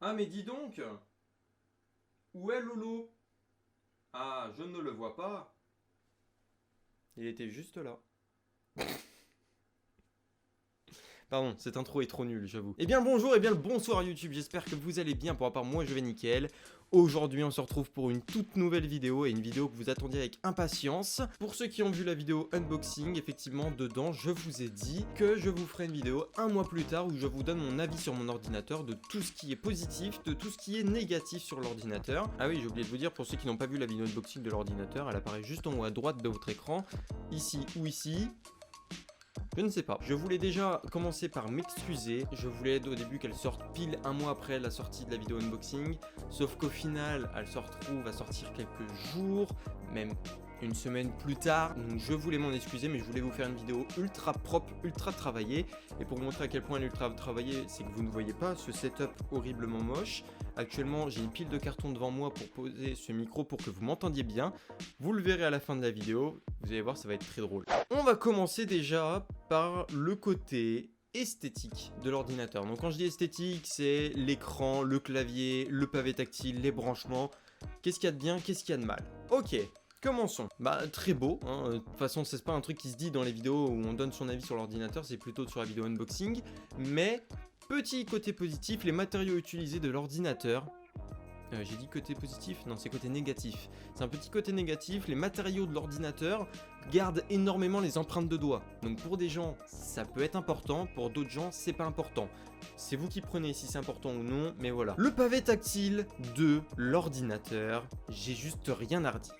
Ah mais dis donc, où est Lolo? Ah, je ne le vois pas. Il était juste là. Pardon, cette intro est trop nulle, j'avoue. Eh bien le bonjour et bien le bonsoir YouTube, j'espère que vous allez bien. Pour ma part, moi je vais nickel. Aujourd'hui on se retrouve pour une toute nouvelle vidéo, et une vidéo que vous attendiez avec impatience. Pour ceux qui ont vu la vidéo unboxing, effectivement dedans je vous ai dit que je vous ferai une vidéo un mois plus tard où je vous donne mon avis sur mon ordinateur, de tout ce qui est positif, de tout ce qui est négatif sur l'ordinateur. Ah oui, j'ai oublié de vous dire, pour ceux qui n'ont pas vu la vidéo unboxing de l'ordinateur, elle apparaît juste en haut à droite de votre écran, ici ou ici. Je ne sais pas. Je voulais déjà commencer par m'excuser. Je voulais au début qu'elle sorte pile un mois après la sortie de la vidéo unboxing. Sauf qu'au final, elle se retrouve à sortir quelques jours, même une semaine plus tard. Donc je voulais m'en excuser, mais je voulais vous faire une vidéo ultra propre, ultra travaillée. Et pour vous montrer à quel point elle est ultra travaillée, c'est que vous ne voyez pas ce setup horriblement moche. Actuellement, j'ai une pile de carton devant moi pour poser ce micro pour que vous m'entendiez bien. Vous le verrez à la fin de la vidéo. Vous allez voir, ça va être très drôle. On va commencer déjà par le côté esthétique de l'ordinateur. Donc quand je dis esthétique, c'est l'écran, le clavier, le pavé tactile, les branchements. Qu'est-ce qu'il y a de bien, qu'est-ce qu'il y a de mal? Ok, commençons. Bah très beau, hein. De toute façon c'est pas un truc qui se dit dans les vidéos où on donne son avis sur l'ordinateur, c'est plutôt sur la vidéo unboxing. Mais petit côté positif, les matériaux utilisés de l'ordinateur. J'ai dit côté positif? Non, c'est côté négatif. C'est un petit côté négatif, les matériaux de l'ordinateur gardent énormément les empreintes de doigts. Donc pour des gens, ça peut être important, pour d'autres gens, c'est pas important. C'est vous qui prenez si c'est important ou non, mais voilà. Le pavé tactile de l'ordinateur, j'ai juste rien à redire.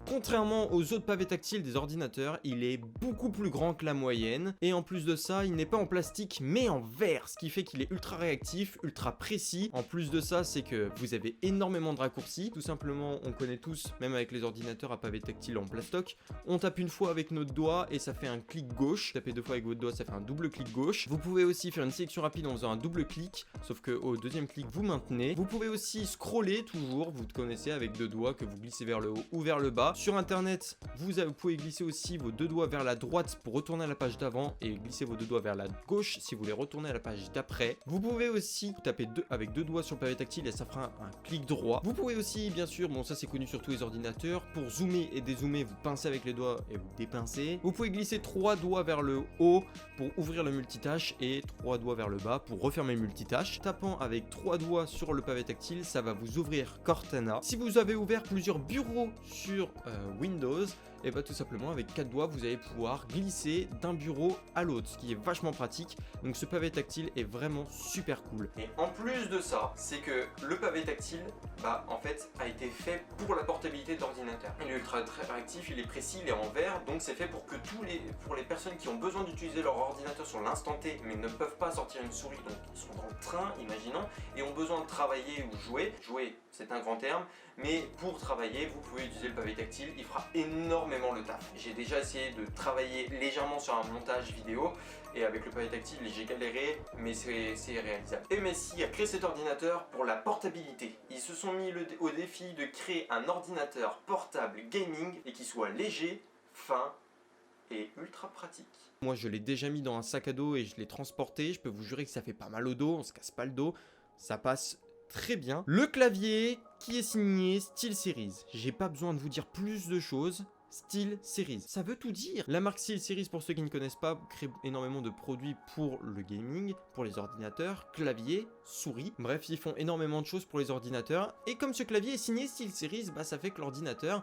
Contrairement aux autres pavés tactiles des ordinateurs, il est beaucoup plus grand que la moyenne, et en plus de ça, il n'est pas en plastique mais en verre, ce qui fait qu'il est ultra réactif, ultra précis. En plus de ça, c'est que vous avez énormément de raccourcis. Tout simplement, on connaît tous, même avec les ordinateurs à pavé tactile en plastoc, on tape une fois avec notre doigt et ça fait un clic gauche. Tapez deux fois avec votre doigt, ça fait un double clic gauche. Vous pouvez aussi faire une sélection rapide en faisant un double clic, sauf que au deuxième clic, vous maintenez. Vous pouvez aussi scroller toujours, vous connaissez, avec deux doigts que vous glissez vers le haut ou vers le bas. Sur internet, vous pouvez glisser aussi vos deux doigts vers la droite pour retourner à la page d'avant, et glisser vos deux doigts vers la gauche si vous voulez retourner à la page d'après. Vous pouvez aussi taper avec deux doigts sur le pavé tactile et ça fera un clic droit. Vous pouvez aussi, bien sûr, bon ça c'est connu sur tous les ordinateurs, pour zoomer et dézoomer, vous pincez avec les doigts et vous dépincez. Vous pouvez glisser trois doigts vers le haut pour ouvrir le multitâche et trois doigts vers le bas pour refermer le multitâche. Tapant avec trois doigts sur le pavé tactile, ça va vous ouvrir Cortana. Si vous avez ouvert plusieurs bureaux sur Windows, et bah tout simplement avec 4 doigts vous allez pouvoir glisser d'un bureau à l'autre, ce qui est vachement pratique. Donc ce pavé tactile est vraiment super cool. Et en plus de ça, c'est que le pavé tactile, bah en fait a été fait pour la portabilité de l'ordinateur. Il est ultra très réactif, il est précis, il est en verre, donc c'est fait pour que pour les personnes qui ont besoin d'utiliser leur ordinateur sur l'instant T mais ne peuvent pas sortir une souris, donc ils sont dans le train, imaginons, et ont besoin de travailler ou jouer. Jouer, c'est un grand terme, mais pour travailler, vous pouvez utiliser le pavé tactile, il fera énormément le taf. J'ai déjà essayé de travailler légèrement sur un montage vidéo, et avec le pavé tactile, j'ai galéré, mais c'est réalisable. MSI a créé cet ordinateur pour la portabilité. Ils se sont mis au défi de créer un ordinateur portable gaming, et qui soit léger, fin, et ultra pratique. Moi je l'ai déjà mis dans un sac à dos et je l'ai transporté, je peux vous jurer que ça fait pas mal au dos, on se casse pas le dos, ça passe très bien. Le clavier qui est signé SteelSeries, j'ai pas besoin de vous dire plus de choses. SteelSeries, ça veut tout dire. La marque SteelSeries, pour ceux qui ne connaissent pas, crée énormément de produits pour le gaming, pour les ordinateurs, clavier, souris. Bref, ils font énormément de choses pour les ordinateurs. Et comme ce clavier est signé SteelSeries, bah ça fait que l'ordinateur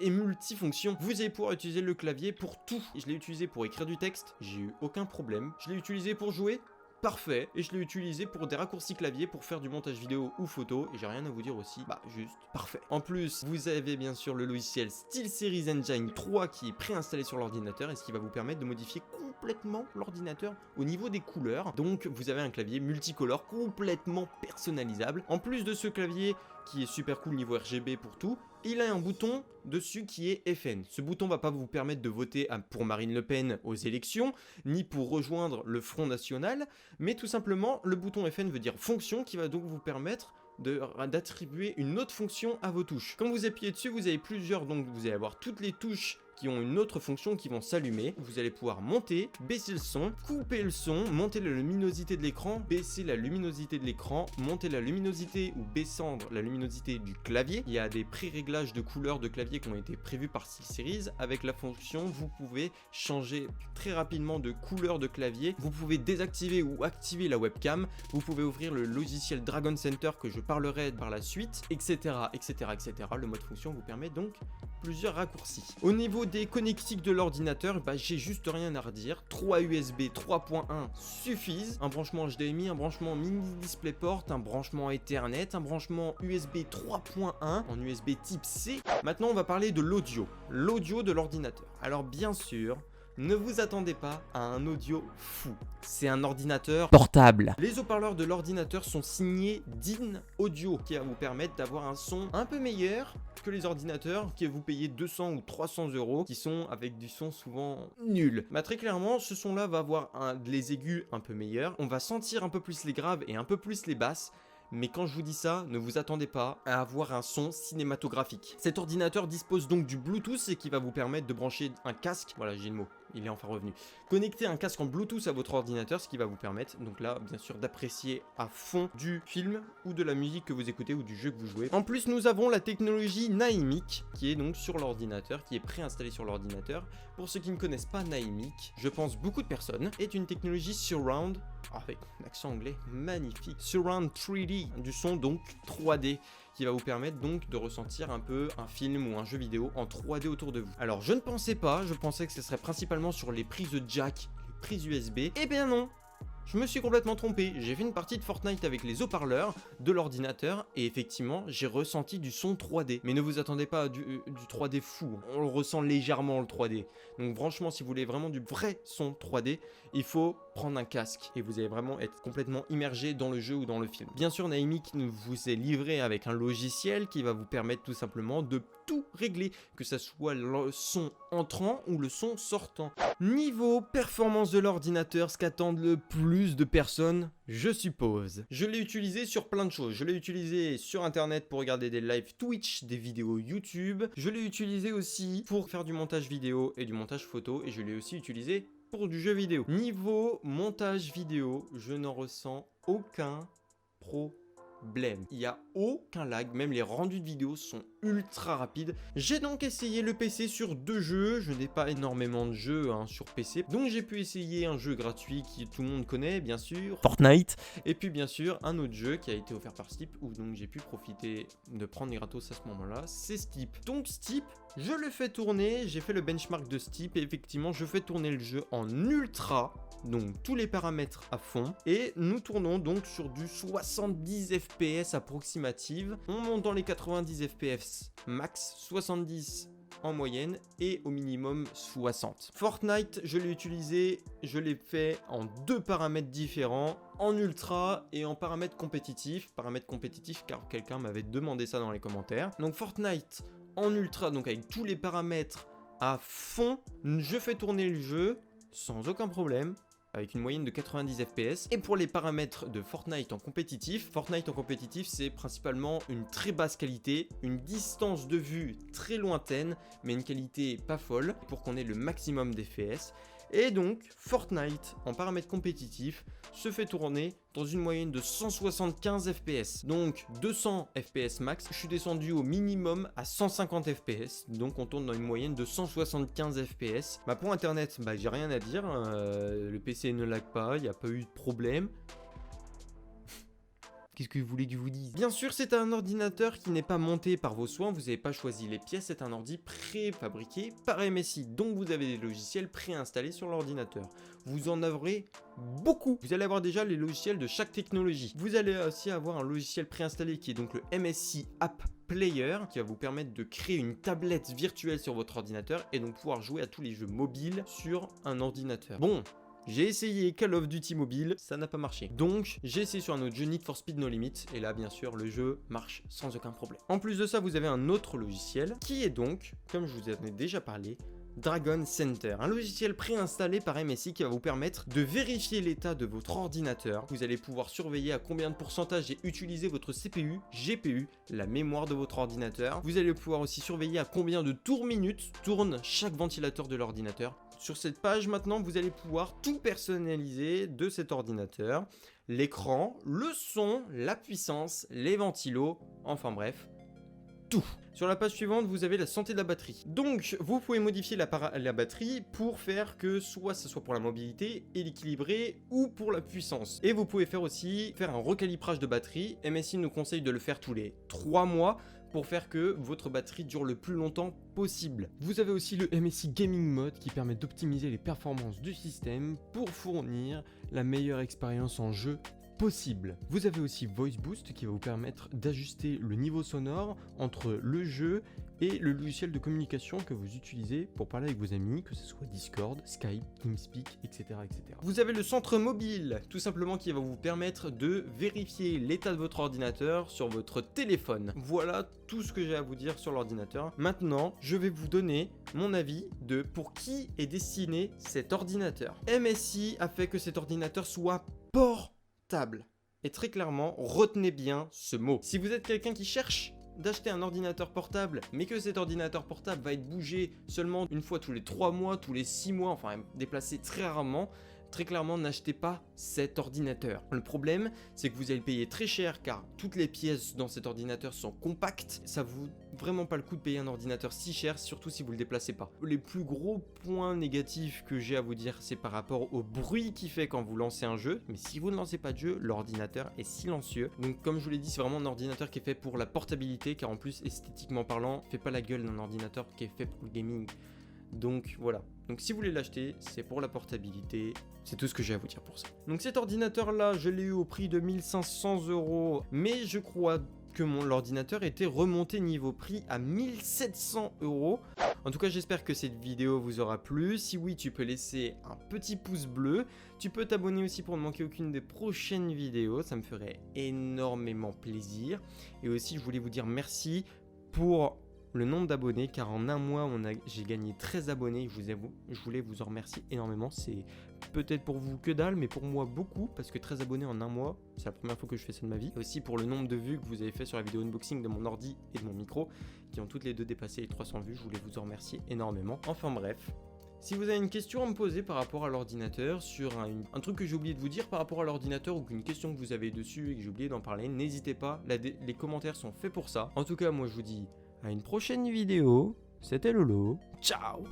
est multifonction. Vous allez pouvoir utiliser le clavier pour tout. Je l'ai utilisé pour écrire du texte, j'ai eu aucun problème. Je l'ai utilisé pour jouer, parfait, et je l'ai utilisé pour des raccourcis clavier pour faire du montage vidéo ou photo, et j'ai rien à vous dire aussi, juste parfait. En plus, vous avez bien sûr le logiciel SteelSeries Engine 3 qui est préinstallé sur l'ordinateur et ce qui va vous permettre de modifier complètement l'ordinateur au niveau des couleurs. Donc vous avez un clavier multicolore complètement personnalisable. En plus de ce clavier qui est super cool niveau RGB pour tout, il a un bouton dessus qui est FN. Ce bouton va pas vous permettre de voter pour Marine Le Pen aux élections, ni pour rejoindre le Front National, mais tout simplement le bouton FN veut dire fonction, qui va donc vous permettre d'attribuer une autre fonction à vos touches. Quand vous appuyez dessus, vous avez plusieurs, donc vous allez avoir toutes les touches qui ont une autre fonction qui vont s'allumer. Vous allez pouvoir monter, baisser le son, couper le son, monter la luminosité de l'écran, baisser la luminosité de l'écran, monter la luminosité ou descendre la luminosité du clavier. Il y a des pré-réglages de couleurs de clavier qui ont été prévus par SteelSeries. Avec la fonction, vous pouvez changer très rapidement de couleur de clavier. Vous pouvez désactiver ou activer la webcam. Vous pouvez ouvrir le logiciel Dragon Center que je parlerai par la suite, etc., etc., etc. Le mode fonction vous permet donc plusieurs raccourcis. Au niveau des connectiques de l'ordinateur, j'ai juste rien à redire. 3 USB 3.1 suffisent. Un branchement HDMI, un branchement mini DisplayPort, un branchement Ethernet, un branchement USB 3.1 en USB type C. Maintenant, on va parler de l'audio. L'audio de l'ordinateur. Alors bien sûr, ne vous attendez pas à un audio fou. C'est un ordinateur portable. Les haut-parleurs de l'ordinateur sont signés DIN Audio, qui va vous permettre d'avoir un son un peu meilleur que les ordinateurs que vous payez 200 ou 300 euros, qui sont avec du son souvent nul. Très clairement, ce son-là va avoir les aigus un peu meilleurs. On va sentir un peu plus les graves et un peu plus les basses. Mais quand je vous dis ça, ne vous attendez pas à avoir un son cinématographique. Cet ordinateur dispose donc du Bluetooth et qui va vous permettre de brancher un casque. Voilà, j'ai le mot, il est enfin revenu. Connecter un casque en Bluetooth à votre ordinateur, ce qui va vous permettre, donc là, bien sûr, d'apprécier à fond du film ou de la musique que vous écoutez ou du jeu que vous jouez. En plus, nous avons la technologie Naimic qui est donc sur l'ordinateur, qui est préinstallée sur l'ordinateur. Pour ceux qui ne connaissent pas Naimic, je pense beaucoup de personnes, est une technologie surround, avec un accent anglais magnifique, surround 3D, du son donc 3D, qui va vous permettre donc de ressentir un peu un film ou un jeu vidéo en 3D autour de vous. Alors je ne pensais pas, je pensais que ce serait principalement sur les prises jack, les prises USB, eh bien non. Je me suis complètement trompé, j'ai fait une partie de Fortnite avec les haut-parleurs de l'ordinateur et effectivement j'ai ressenti du son 3D. Mais ne vous attendez pas à du 3D fou, on le ressent légèrement le 3D. Donc franchement, si vous voulez vraiment du vrai son 3D, il faut prendre un casque et vous allez vraiment être complètement immergé dans le jeu ou dans le film. Bien sûr, Naimic vous est livré avec un logiciel qui va vous permettre tout simplement de tout régler, que ce soit le son entrant ou le son sortant. Niveau performance de l'ordinateur, ce qu'attendent le plus de personnes, je suppose. Je l'ai utilisé sur plein de choses. Je l'ai utilisé sur internet pour regarder des lives Twitch, des vidéos YouTube. Je l'ai utilisé aussi pour faire du montage vidéo et du montage photo. Et je l'ai aussi utilisé pour du jeu vidéo. Niveau montage vidéo, je n'en ressens aucun problème. Il n'y a aucun lag, même les rendus de vidéos sont ultra rapides. J'ai donc essayé le PC sur 2 jeux, je n'ai pas énormément de jeux sur PC, donc j'ai pu essayer un jeu gratuit qui tout le monde connaît bien sûr, Fortnite, et puis bien sûr un autre jeu qui a été offert par Steep, où donc j'ai pu profiter de prendre les gratos à ce moment-là, c'est Steep. Donc Steep, je le fais tourner, j'ai fait le benchmark de Steep et effectivement je fais tourner le jeu en ultra, donc tous les paramètres à fond, et nous tournons donc sur du 70 fps approximative, on monte dans les 90 fps max, 70 en moyenne et au minimum 60. Fortnite, je l'ai utilisé, je l'ai fait en 2 paramètres différents, en ultra et en paramètres compétitifs car quelqu'un m'avait demandé ça dans les commentaires. Donc Fortnite en ultra, donc avec tous les paramètres à fond, je fais tourner le jeu sans aucun problème, avec une moyenne de 90 fps. Et pour les paramètres de Fortnite en compétitif, c'est principalement une très basse qualité, une distance de vue très lointaine, mais une qualité pas folle, pour qu'on ait le maximum d'FPS. Et donc, Fortnite, en paramètres compétitifs, se fait tourner dans une moyenne de 175 fps. Donc, 200 fps max, je suis descendu au minimum à 150 fps. Donc, on tourne dans une moyenne de 175 fps. Pour Internet, j'ai rien à dire. Le PC ne lag pas, il n'y a pas eu de problème. Qu'est-ce que vous voulez que je vous dise? Bien sûr, c'est un ordinateur qui n'est pas monté par vos soins, vous n'avez pas choisi les pièces, c'est un ordi préfabriqué par MSI. Donc vous avez des logiciels préinstallés sur l'ordinateur. Vous en aurez beaucoup. Vous allez avoir déjà les logiciels de chaque technologie. Vous allez aussi avoir un logiciel préinstallé qui est donc le MSI App Player, qui va vous permettre de créer une tablette virtuelle sur votre ordinateur et donc pouvoir jouer à tous les jeux mobiles sur un ordinateur. Bon. J'ai essayé Call of Duty Mobile, ça n'a pas marché. Donc, j'ai essayé sur un autre jeu, Need for Speed No Limit, et là, bien sûr, le jeu marche sans aucun problème. En plus de ça, vous avez un autre logiciel, qui est donc, comme je vous en ai déjà parlé, Dragon Center, un logiciel préinstallé par MSI qui va vous permettre de vérifier l'état de votre ordinateur. Vous allez pouvoir surveiller à combien de pourcentage est utilisé votre CPU, GPU, la mémoire de votre ordinateur. Vous allez pouvoir aussi surveiller à combien de tours minutes tourne chaque ventilateur de l'ordinateur. Sur cette page maintenant, vous allez pouvoir tout personnaliser de cet ordinateur. L'écran, le son, la puissance, les ventilos, enfin bref, tout. Sur la page suivante, vous avez la santé de la batterie. Donc, vous pouvez modifier la batterie pour faire que soit ce soit pour la mobilité et l'équilibrer ou pour la puissance. Et vous pouvez faire un recalibrage de batterie. MSI nous conseille de le faire tous les 3 mois pour faire que votre batterie dure le plus longtemps possible. Vous avez aussi le MSI Gaming Mode qui permet d'optimiser les performances du système pour fournir la meilleure expérience en jeu possible. Vous avez aussi Voice Boost qui va vous permettre d'ajuster le niveau sonore entre le jeu et le logiciel de communication que vous utilisez pour parler avec vos amis, que ce soit Discord, Skype, TeamSpeak, etc., etc. Vous avez le centre mobile, tout simplement qui va vous permettre de vérifier l'état de votre ordinateur sur votre téléphone. Voilà tout ce que j'ai à vous dire sur l'ordinateur. Maintenant, je vais vous donner mon avis de pour qui est destiné cet ordinateur. MSI a fait que cet ordinateur soit portable. Et très clairement, retenez bien ce mot. Si vous êtes quelqu'un qui cherche d'acheter un ordinateur portable, mais que cet ordinateur portable va être bougé seulement une fois tous les 3 mois, tous les 6 mois, enfin déplacé très rarement, très clairement n'achetez pas cet ordinateur. Le problème, c'est que vous allez payer très cher car toutes les pièces dans cet ordinateur sont compactes. Ça vaut vraiment pas le coup de payer un ordinateur si cher, surtout si vous le déplacez pas. Les plus gros points négatifs que j'ai à vous dire, c'est par rapport au bruit qu'il fait quand vous lancez un jeu. Mais si vous ne lancez pas de jeu, l'ordinateur est silencieux. Donc comme je vous l'ai dit, c'est vraiment un ordinateur qui est fait pour la portabilité, car en plus esthétiquement parlant, fait pas la gueule d'un ordinateur qui est fait pour le gaming. Donc voilà, donc si vous voulez l'acheter, c'est pour la portabilité, c'est tout ce que j'ai à vous dire pour ça. Donc cet ordinateur là, je l'ai eu au prix de 1500 €, mais je crois que l'ordinateur était remonté niveau prix à 1700 €. En tout cas, j'espère que cette vidéo vous aura plu. Si oui, tu peux laisser un petit pouce bleu. Tu peux t'abonner aussi pour ne manquer aucune des prochaines vidéos, ça me ferait énormément plaisir. Et aussi, je voulais vous dire merci pour le nombre d'abonnés, car en un mois j'ai gagné 13 abonnés. Je voulais vous en remercier énormément. C'est peut-être pour vous que dalle, mais pour moi beaucoup, parce que 13 abonnés en un mois, c'est la première fois que je fais ça de ma vie. Et aussi pour le nombre de vues que vous avez fait sur la vidéo unboxing de mon ordi et de mon micro, qui ont toutes les deux dépassé les 300 vues. Je voulais vous en remercier énormément. Enfin bref, si vous avez une question à me poser par rapport à l'ordinateur, sur un truc que j'ai oublié de vous dire par rapport à l'ordinateur, ou qu'une question que vous avez dessus et que j'ai oublié d'en parler, n'hésitez pas, les commentaires sont faits pour ça. En tout cas, moi je vous dis à une prochaine vidéo, c'était Lolo, ciao!